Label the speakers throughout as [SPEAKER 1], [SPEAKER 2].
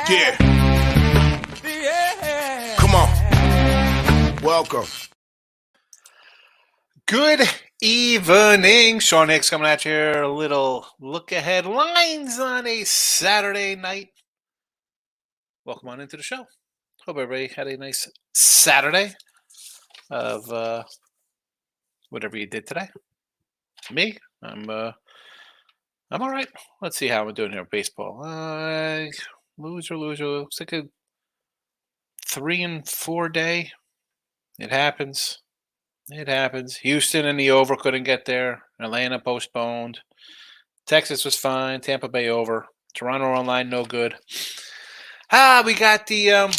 [SPEAKER 1] Yeah. Come on. Welcome.
[SPEAKER 2] Good evening. Sean Hicks coming at you here. A little look ahead lines on a Saturday night. Welcome on into the show. Hope everybody had a nice Saturday of whatever you did today. Me, I'm all right. Let's see how I'm doing here with baseball. Loser. Looks like a 3-4 day. It happens. Houston and the over couldn't get there. Atlanta postponed. Texas was fine. Tampa Bay over. Toronto online, no good. We got the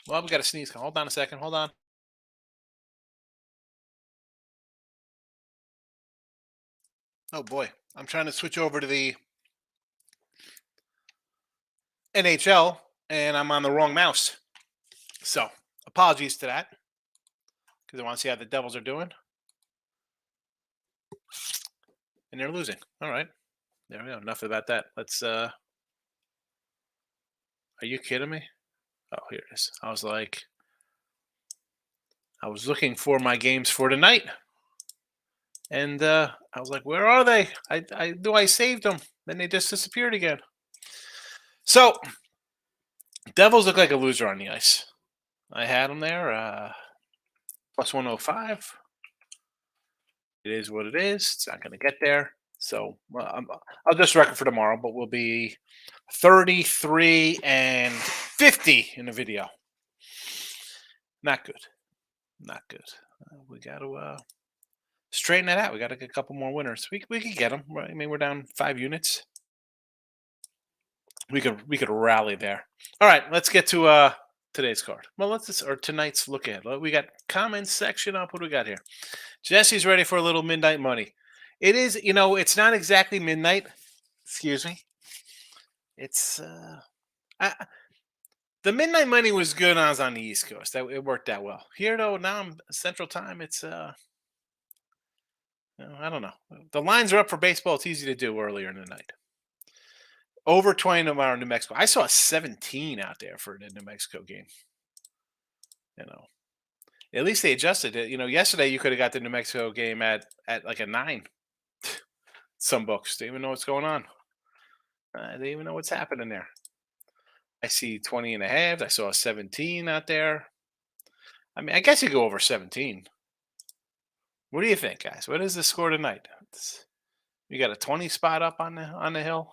[SPEAKER 2] we got a sneeze. Hold on a second. Hold on. Oh boy, I'm trying to switch over to the NHL and I'm on the wrong mouse. So apologies to that because I want to see how the Devils are doing. And they're losing. All right. There we go. Enough about that. Let's are you kidding me? Oh, here it is. I was looking for my games for tonight. And I was like, where are they? I saved them. Then they just disappeared again. So Devils look like a loser on the ice. I had them there. Plus 105. It is what it is. It's not going to get there. So I'll just record for tomorrow, but we'll be 33 and 50 in the video. Not good. We got to straighten that out. We got to get a couple more winners. We could get them. Right? I mean, we're down 5 units. We could rally there. All right, let's get to today's card. Well, tonight's look ahead. We got comments section up. What do we got here? Jesse's ready for a little midnight money. It is, it's not exactly midnight. Excuse me. It's the midnight money was good when I was on the East Coast. It worked out well. Here though, now I'm Central Time. It's I don't know. The lines are up for baseball. It's easy to do earlier in the night. Over 20 tomorrow in New Mexico. I saw a 17 out there for the New Mexico game. At least they adjusted it. Yesterday you could have got the New Mexico game at like a 9. Some books. They even know what's going on. They even know what's happening there. I see 20 and a half. I saw a 17 out there. I mean, I guess you go over 17. What do you think, guys? What is the score tonight? You got a 20 spot up on the hill.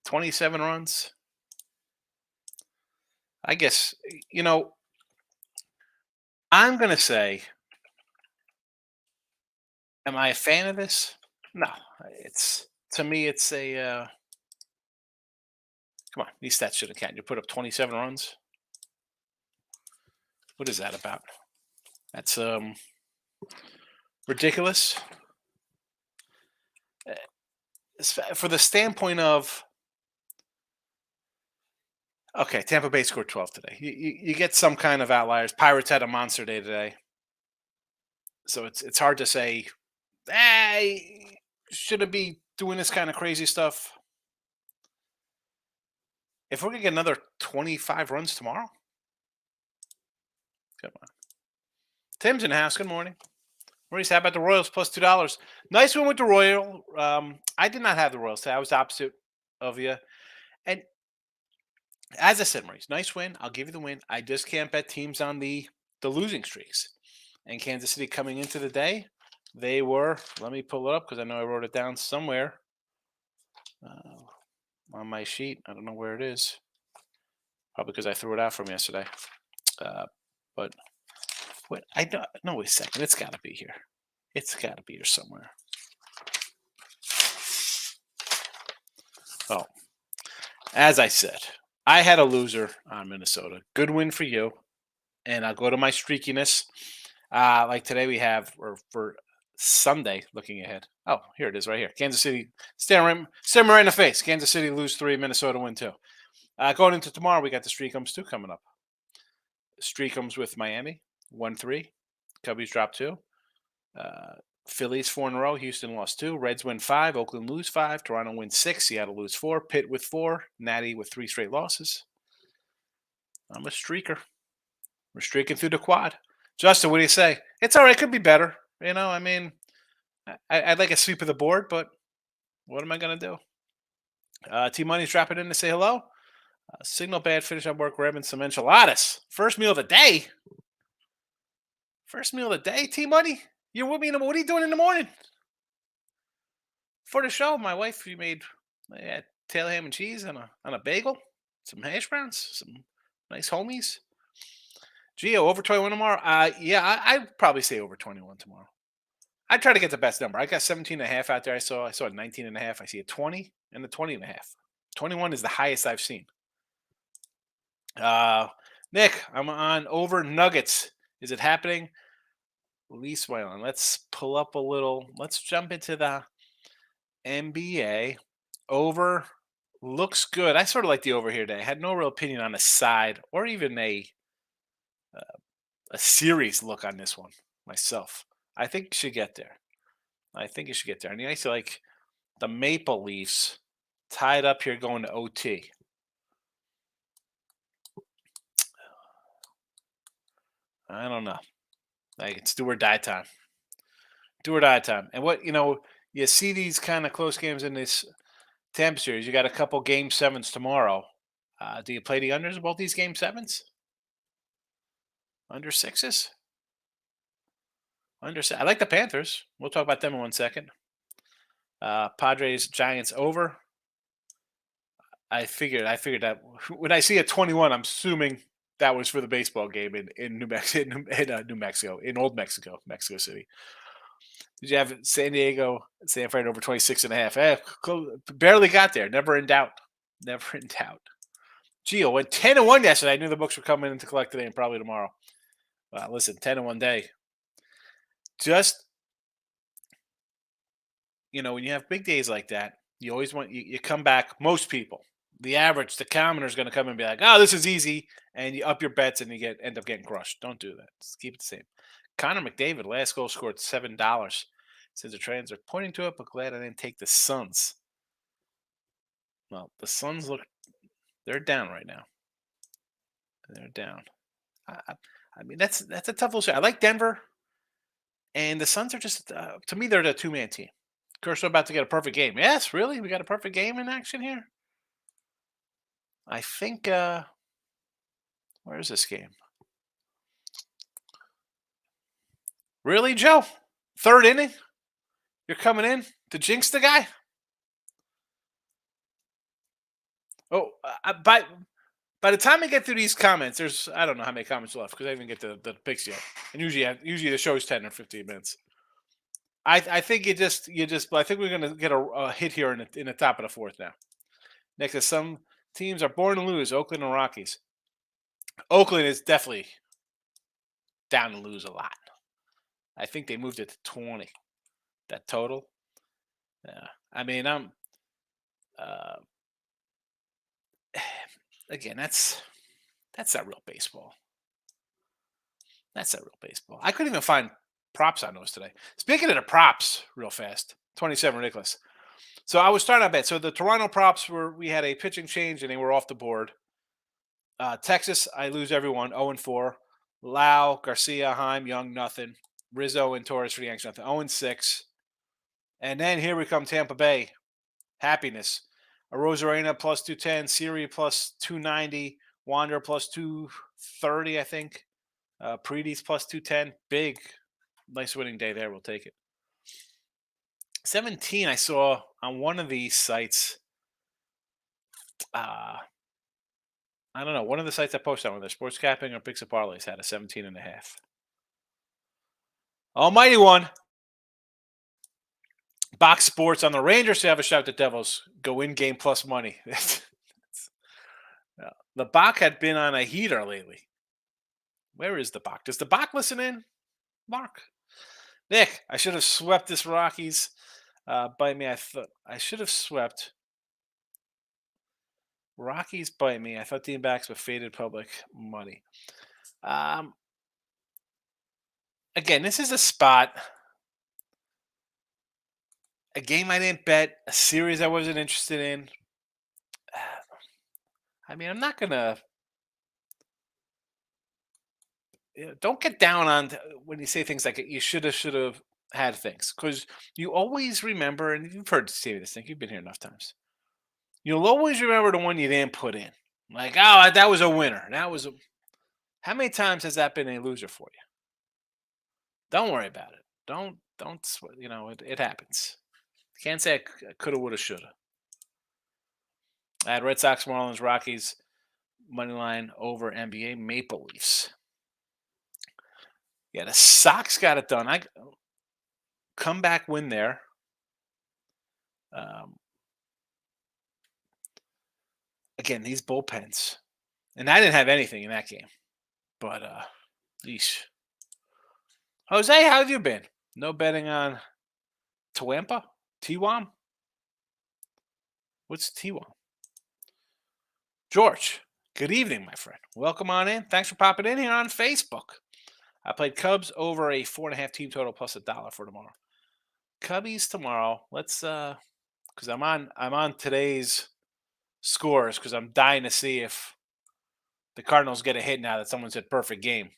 [SPEAKER 2] 27 runs. I guess, I'm going to say, am I a fan of this? No. To me, it's a, come on, these stats should have counted. You put up 27 runs. What is that about? That's ridiculous. For the standpoint of, okay, Tampa Bay scored 12 today. You get some kind of outliers. Pirates had a monster day today. So it's hard to say, should it be doing this kind of crazy stuff? If we're going to get another 25 runs tomorrow, come on. Tim's in the house. Good morning. Maurice, how about the Royals plus $2? Nice win with the Royal. I did not have the Royals today. I was the opposite of you. And as I said, Maurice, nice win. I'll give you the win. I just can't bet teams on the losing streaks. And Kansas City coming into the day, they were, let me pull it up because I know I wrote it down somewhere on my sheet. I don't know where it is. Probably because I threw it out from yesterday. But wait, I don't. No, wait a second. It's got to be here. It's got to be here somewhere. Oh, as I said, I had a loser on Minnesota. Good win for you. And I'll go to my streakiness. Like today we have, or for Sunday, looking ahead. Oh, here it is right here. Kansas City, staring me right in the face. Kansas City lose 3, Minnesota win 2. Going into tomorrow, we got the Streakums 2 coming up. Streakums with Miami, 1-3. Cubbies drop 2. Phillies 4 in a row. Houston lost 2. Reds win 5. Oakland lose 5. Toronto wins 6. Seattle lose 4. Pitt with 4. Natty with 3 straight losses. I'm a streaker. We're streaking through the quad. Justin, what do you say? It's all right. Could be better. I mean, I'd like a sweep of the board, but what am I going to do? T Money's dropping in to say hello. Signal bad. Finish up work. Grabbing some enchiladas. First meal of the day. First meal of the day, T Money. You're with me. What are you doing in the morning? For the show, my wife, she made tail ham and cheese on a bagel, some hash browns, some nice homies. Gio, over 21 tomorrow? Yeah, I'd probably say over 21 tomorrow. I'd try to get the best number. I got 17 and a half out there. I saw a 19 and a half. I see a 20 and a 20 and a half. 21 is the highest I've seen. Nick, I'm on over Nuggets. Is it happening? Lee Swalen. Let's pull up a little. Let's jump into the NBA. Over looks good. I sort of like the over here today. I had no real opinion on the side or even a series look on this one myself. I think you should get there. And I see like the Maple Leafs tied up here going to OT. I don't know. Like it's do or die time. Do or die time. And what you see these kind of close games in this Tampa series. You got a couple game 7s tomorrow. Do you play the unders of both these game 7s? Under 6s? I like the Panthers. We'll talk about them in 1 second. Padres Giants over. I figured that when I see a 21, I'm assuming that was for the baseball game in New Mexico, in Old Mexico, Mexico City. Did you have San Fran over 26 and a half? Barely got there. Never in doubt. Gio went 10-1 yesterday. I knew the books were coming in to collect today and probably tomorrow. Listen, 10-1 day. Just, when you have big days like that, you always want, you come back, most people, the average, the commoner is going to come and be like, oh, this is easy. And you up your bets and you end up getting crushed. Don't do that. Just keep it the same. Connor McDavid, last goal scored $7. Says the trends are pointing to it, but glad I didn't take the Suns. Well, the Suns they're down right now. They're down. I mean, that's a tough little shot. I like Denver. And the Suns are just, to me, they're the two-man team. Kershaw about to get a perfect game. Yes, really? We got a perfect game in action here? I think, where is this game? Really, Joe? 3rd inning? You're coming in to jinx the guy? Oh, by the time I get through these comments, there's I don't know how many comments left because I didn't get the picks yet. And usually the show's 10 or 15 minutes. I think you just. I think we're gonna get a hit here in the top of the 4th now. Next, to some teams are born to lose. Oakland and Rockies. Oakland is definitely down to lose a lot. I think they moved it to 20. That total. Yeah, I mean I'm. Again, that's not real baseball. That's not real baseball. I couldn't even find props on those today. Speaking of the props, real fast, 27 ridiculous. So I was starting out bad. So the Toronto props we had a pitching change and they were off the board. Texas, I lose everyone, 0-4. Lau, Garcia, Heim, Young, nothing. Rizzo and Torres for the Yankees, nothing. 0-6. And then here we come, Tampa Bay. Happiness. A Rosarena plus 210, Siri plus 290, Wander plus 230, I think. Predes plus 210. Big, nice winning day there. We'll take it. 17, I saw on one of these sites. I don't know. One of the sites I posted on, whether sports capping or Picks and Parlays, had a 17 and a half. Almighty one. Box Sports on the Rangers to have a shot at the Devils. Go in game plus money. The Bach had been on a heater lately. Where is the Bach? Does the Bach listen in? Mark. Nick, I should have swept this Rockies. Bite me. I thought I should have swept. Rockies bite me. I thought the backs were faded public money. Again, this is a spot. a game I didn't bet, a series I wasn't interested in. I mean, I'm not gonna. Don't get down on when you say things like you should have had things, because you always remember, and you've heard say this thing. You've been here enough times. You'll always remember the one you didn't put in. Like, oh, that was a winner. That was a. How many times has that been a loser for you? Don't worry about it. Don't. It happens. Can't say I coulda, woulda, shoulda. I had Red Sox, Marlins, Rockies, money line over NBA Maple Leafs. Yeah, the Sox got it done. I comeback win there. Um, again, these bullpens, and I didn't have anything in that game. But yeesh. Jose, how have you been? No betting on Twampa? T-Wam? What's T-Wam? George, good evening, my friend. Welcome on in. Thanks for popping in here on Facebook. I played Cubs over a 4.5 team total plus $1 for tomorrow. Cubbies tomorrow. Let's because I'm on today's scores because I'm dying to see if the Cardinals get a hit now that someone said perfect game.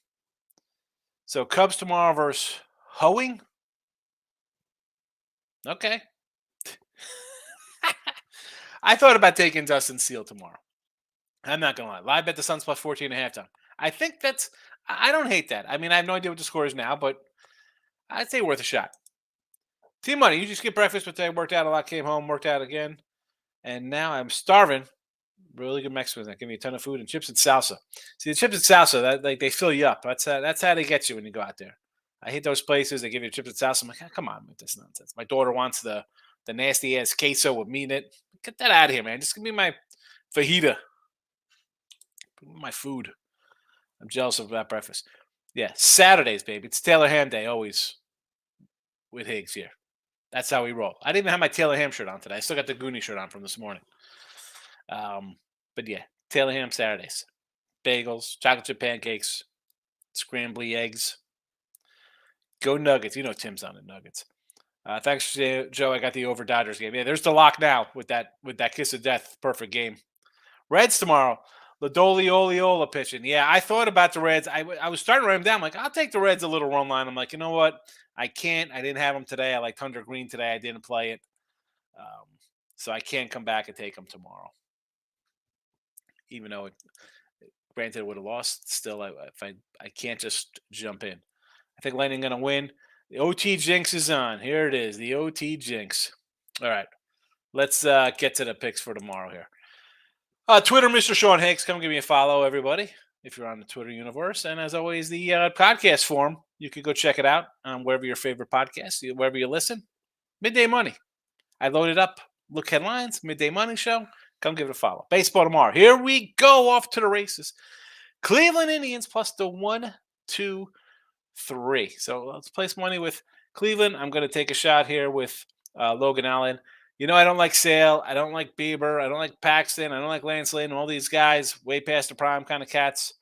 [SPEAKER 2] So Cubs tomorrow versus Hoeing. Okay. I thought about taking Dustin Seal tomorrow. I'm not gonna lie. Live bet the Suns plus 14 and a half time. I think I don't hate that. I mean, I have no idea what the score is now, but I'd say worth a shot. Team money. You just get breakfast, but I worked out a lot, came home, worked out again, and now I'm starving. Really good Mexicans that give me a ton of food and chips and salsa. See, the chips and salsa, that like they fill you up. That's how they get you when you go out there. I hate those places. They give you chips and salsa. I'm like, oh, come on with this nonsense. My daughter wants the nasty ass queso with meat in it. Get that out of here, man. Just give me my fajita. My food. I'm jealous of that breakfast. Yeah, Saturdays, baby. It's Taylor Ham Day always with Higgs here. That's how we roll. I didn't even have my Taylor Ham shirt on today. I still got the Goonie shirt on from this morning. But yeah, Taylor Ham Saturdays. Bagels, chocolate chip pancakes, scrambly eggs. Go Nuggets. You know Tim's on the Nuggets. Thanks, Joe. I got the over Dodgers game. Yeah, there's the lock now with that kiss of death. Perfect game. Reds tomorrow. Ladoli Oliola pitching. Yeah, I thought about the Reds. I was starting to write them down. Like, I'll take the Reds a little run line. I'm like, you know what? I can't. I didn't have them today. I liked Hunter Green today. I didn't play it. So I can't come back and take them tomorrow. Even though, granted, it would have lost, still, I can't just jump in. I think Lightning going to win. The OT Jinx is on. Here it is, the OT Jinx. All right, let's get to the picks for tomorrow here. Twitter, Mr. Sean Higgs. Come give me a follow, everybody, if you're on the Twitter universe. And as always, the podcast form, you can go check it out on wherever your favorite podcast, wherever you listen. Midday Money. I loaded up, look headlines, Midday Money Show. Come give it a follow. Baseball tomorrow. Here we go, off to the races. Cleveland Indians plus the 1, 2, 3. So let's place money with Cleveland. I'm going to take a shot here with Logan Allen. You know, I don't like Sale. I don't like Bieber. I don't like Paxton. I don't like Lance Lynn. All these guys way past the prime kind of cats.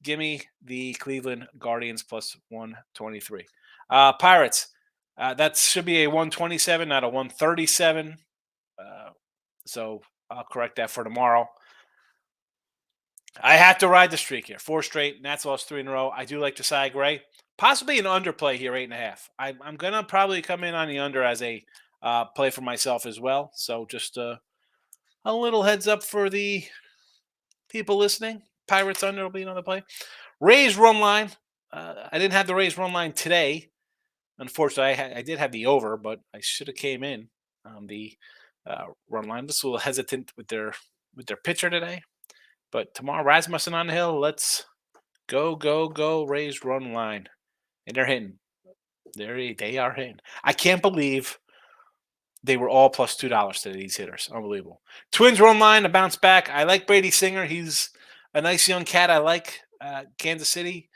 [SPEAKER 2] Give me the Cleveland Guardians plus 123. Pirates. That should be a 127, not a 137. So I'll correct that for tomorrow. I have to ride the streak here. 4 straight. Nats lost 3 in a row. I do like Josiah Gray. Possibly an underplay here, 8.5. I'm going to probably come in on the under as a play for myself as well. So just a little heads up for the people listening. Pirates under will be another play. Rays run line. I didn't have the Rays run line today. Unfortunately, I did have the over, but I should have came in on the run line. Just a little hesitant with their pitcher today. But tomorrow, Rasmussen on the hill. Let's go, Rays run line. And they're hitting. They are hitting. I can't believe they were all plus $2 to these hitters. Unbelievable. Twins run line, a bounce back. I like Brady Singer. He's a nice young cat. I like Kansas City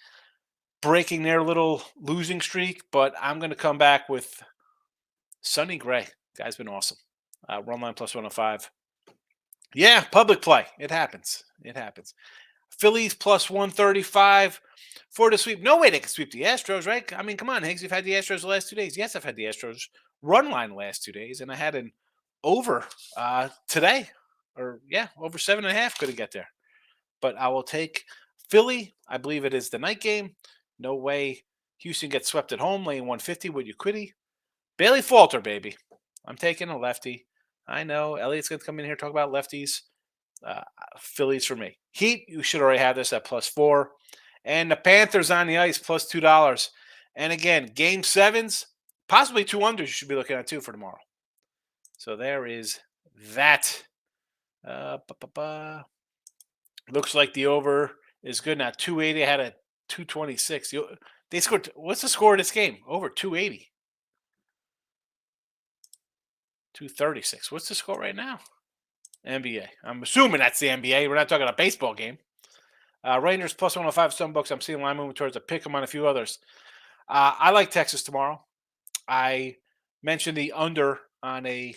[SPEAKER 2] breaking their little losing streak. But I'm going to come back with Sonny Gray. Guy's been awesome. Run line plus 105. Yeah, public play. It happens. Phillies plus 135 for the sweep. No way they can sweep the Astros, right? I mean, come on, Higgs. You've had the Astros the last 2 days. Yes, I've had the Astros run line the last 2 days, and I had an over today, or over 7.5. Couldn't get there, but I will take Philly. I believe it is the night game. No way Houston gets swept at home, laying 150. Would you quitty? Bailey Falter, baby. I'm taking a lefty. I know Elliot's going to come in here and talk about lefties. Phillies for me. Heat, you should already have this at +4. And the Panthers on the ice +2. And again, game sevens, possibly 2 unders you should be looking at too for tomorrow. So there is that. Looks like the over is good now. 280. I had a 226. They scored. What's the score of this game? Over 280. 236. What's the score right now? NBA. I'm assuming that's the NBA. We're not talking a baseball game. Rangers plus 105 Sunbucks. I'm seeing line moving towards a pick 'em on a few others. I like Texas tomorrow. I mentioned the under on a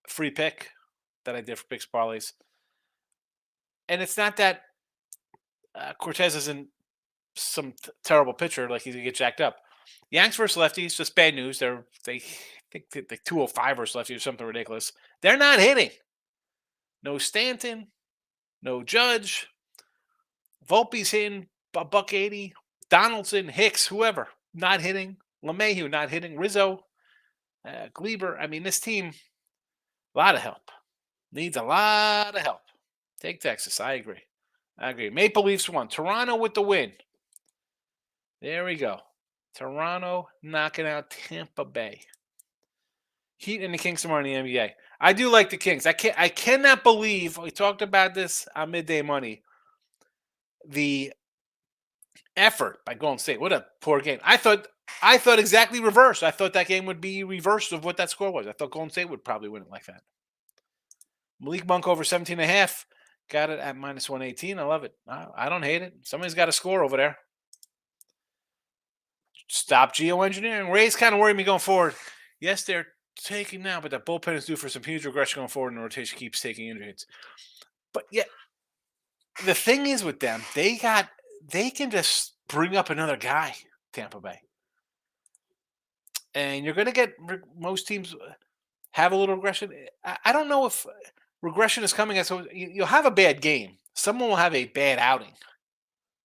[SPEAKER 2] free pick that I did for picks parlays. And it's not that Cortez isn't some terrible pitcher like he's going to get jacked up. Yanks versus lefties, just bad news. They think the 205 versus lefties or something ridiculous. They're not hitting. No Stanton, no Judge. Volpe's hitting a $180. Donaldson, Hicks, whoever, not hitting. LeMahieu not hitting. Rizzo, Gleber. I mean, this team, a lot of help. Needs a lot of help. Take Texas. I agree. Maple Leafs won. Toronto with the win. There we go. Toronto knocking out Tampa Bay. Heat and the Kings tomorrow in the NBA. I do like the Kings. I cannot believe we talked about this on Midday Money. The effort by Golden State. What a poor game. I thought exactly reverse. I thought that game would be reverse of what that score was. I thought Golden State would probably win it like that. Malik Monk over 17.5. Got it at -118. I love it. I don't hate it. Somebody's got to score over there. Stop geoengineering. Rays kind of worry me going forward. Yes, they're taking now, but that bullpen is due for some huge regression going forward, and the rotation keeps taking injuries. But yeah, the thing is with them, they can just bring up another guy, Tampa Bay. And you're going to get most teams have a little regression. I don't know if regression is coming. So you'll have a bad game. Someone will have a bad outing,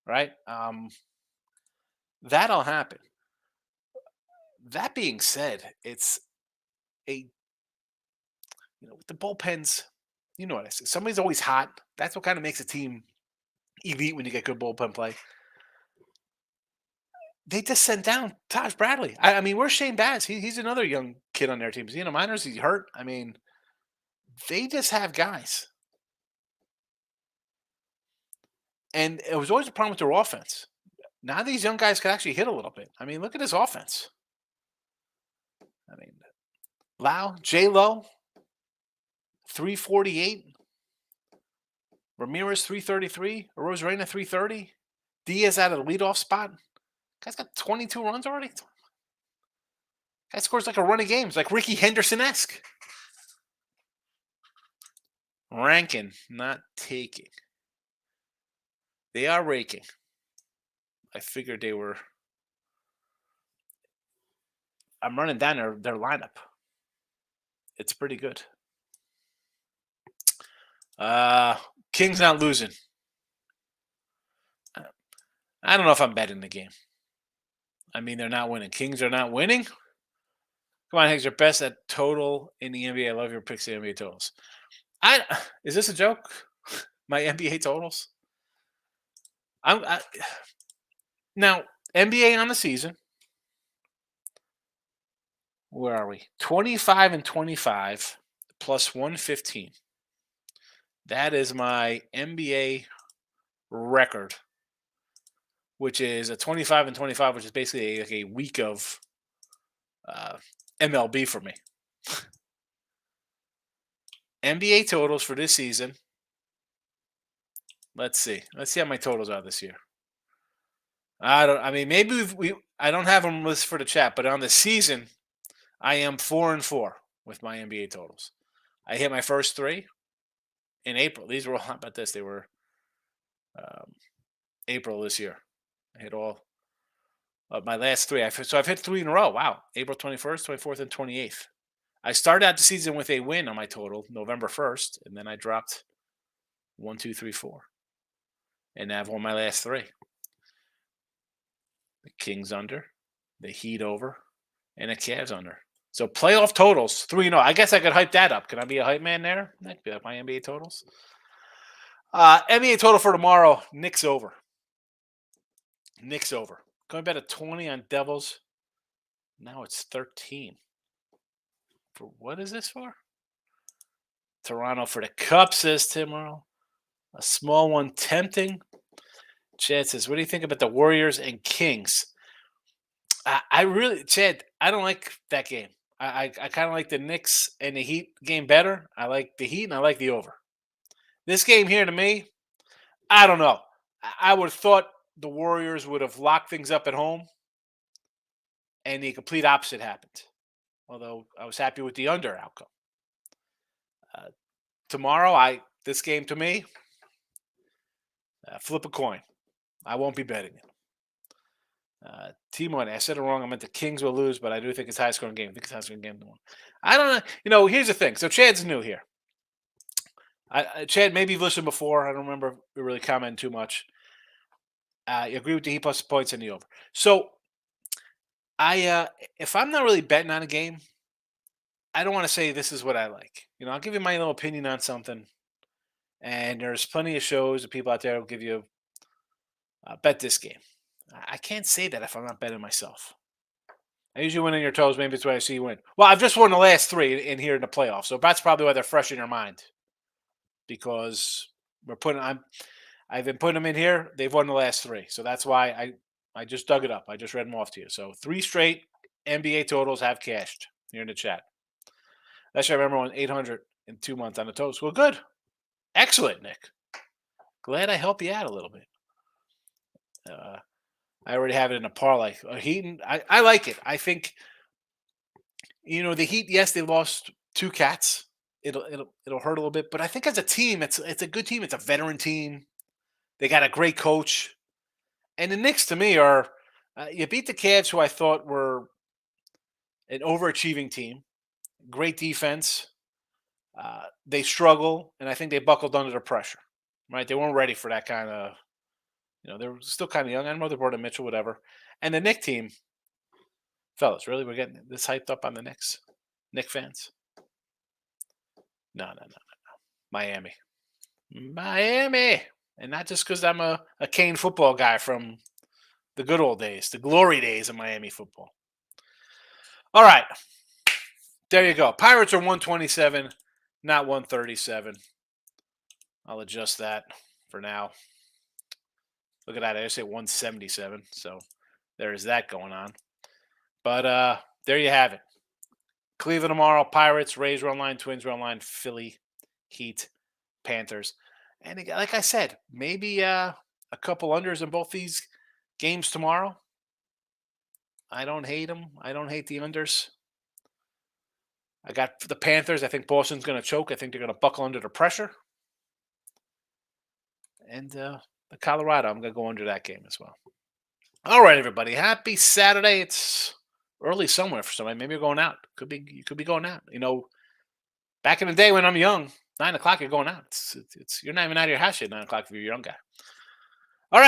[SPEAKER 2] right? That'll happen. That being said, it's with the bullpens, you know what I say. Somebody's always hot. That's what kind of makes a team elite when you get good bullpen play. They just sent down Taj Bradley. I mean, where's Shane Baz? He's another young kid on their team. Is he in the minors? He's hurt. I mean, they just have guys. And it was always a problem with their offense. Now these young guys can actually hit a little bit. I mean, look at his offense. I mean, J-Lo, 348. Ramirez, 333. Rosarena, 330. Diaz out of the leadoff spot. Guy's got 22 runs already. Guy scores like a run of games, like Ricky Henderson-esque. Ranking, not taking. They are raking. I figured they were. I'm running down their lineup. It's pretty good. Kings not losing. I don't know if I'm betting the game. I mean, they're not winning. Kings are not winning. Come on, Higgs, you're best at total in the NBA. I love your picks, the NBA totals. Is this a joke? My NBA totals? Now, NBA on the season. Where are we? 25 and 25 plus 115. That is my NBA record, which is a 25 and 25, which is basically like a week of MLB for me. NBA totals for this season. Let's see. Let's see how my totals are this year. I don't have them listed for the chat, but on the season, I am 4-4 with my NBA totals. I hit my first 3 in April. These were all, how about this? They were April this year. I hit all of my last three. So I've hit 3 in a row. Wow. April 21st, 24th, and 28th. I started out the season with a win on my total November 1st, and then I dropped 1, 2, 3, 4. And I've won my last 3. The Kings under, the Heat over, and the Cavs under. So playoff totals, 3-0. I guess I could hype that up. Can I be a hype man there? That could be my NBA totals. NBA total for tomorrow, Knicks over. Knicks over. Going bet at 20 on Devils. Now it's 13. For what is this for? Toronto for the Cup, says Tim Earl. A small one tempting. Chad says, what do you think about the Warriors and Kings? I really, Chad, I don't like that game. I kind of like the Knicks and the Heat game better. I like the Heat and I like the over. This game here, to me, I don't know. I would have thought the Warriors would have locked things up at home, and the complete opposite happened. Although I was happy with the under outcome. Tomorrow, this game to me, flip a coin. I won't be betting it. T-Money, I said it wrong. I meant the Kings will lose, but I do think it's high scoring game. I think it's high scoring game. I don't know. Here's the thing. So Chad's new here. Chad, maybe you've listened before. I don't remember really commenting too much. You agree with the Heat plus points and the over. So if I'm not really betting on a game, I don't want to say this is what I like. I'll give you my little opinion on something. And there's plenty of shows and people out there who give you bet this game. I can't say that if I'm not betting myself. I usually win on your toes. Maybe it's what I see you win. Well, I've just won the last 3 in here in the playoffs. So that's probably why they're fresh in your mind. Because I've been putting them in here. They've won the last 3. So that's why I just dug it up. I just read them off to you. So 3 straight NBA totals have cashed here in the chat. That's I remember on 800 in 2 months on the toes. Well, good. Excellent, Nick. Glad I helped you out a little bit. I already have it in a parlay. Heat, I like it. I think, the Heat, yes, they lost 2 cats. It'll hurt a little bit, but I think as a team, it's a good team. It's a veteran team. They got a great coach. And the Knicks, to me, are you beat the Cavs, who I thought were an overachieving team. Great defense. They struggle, and I think they buckled under the pressure. Right? They weren't ready for that kind of. They were still kind of young. I know they brought in Mitchell, whatever. And the Knicks team, fellas, really, we're getting this hyped up on the Knicks? Knicks fans? No. Miami. And not just because I'm a Kane football guy from the good old days, the glory days of Miami football. All right. There you go. Pirates are 127, not 137. I'll adjust that for now. Look at that. I just say 177. So there is that going on. But there you have it. Cleveland tomorrow. Pirates, Rays are online. Twins are online. Philly, Heat, Panthers. And again, like I said, maybe a couple unders in both these games tomorrow. I don't hate them. I don't hate the unders. I got the Panthers. I think Boston's going to choke. I think they're going to buckle under the pressure. And the Colorado, I'm going to go under that game as well. All right, everybody. Happy Saturday. It's early somewhere for somebody. Maybe you're going out. You could be going out. Back in the day when I'm young, 9 o'clock, you're going out. You're not even out of your house yet, 9 o'clock if you're a young guy.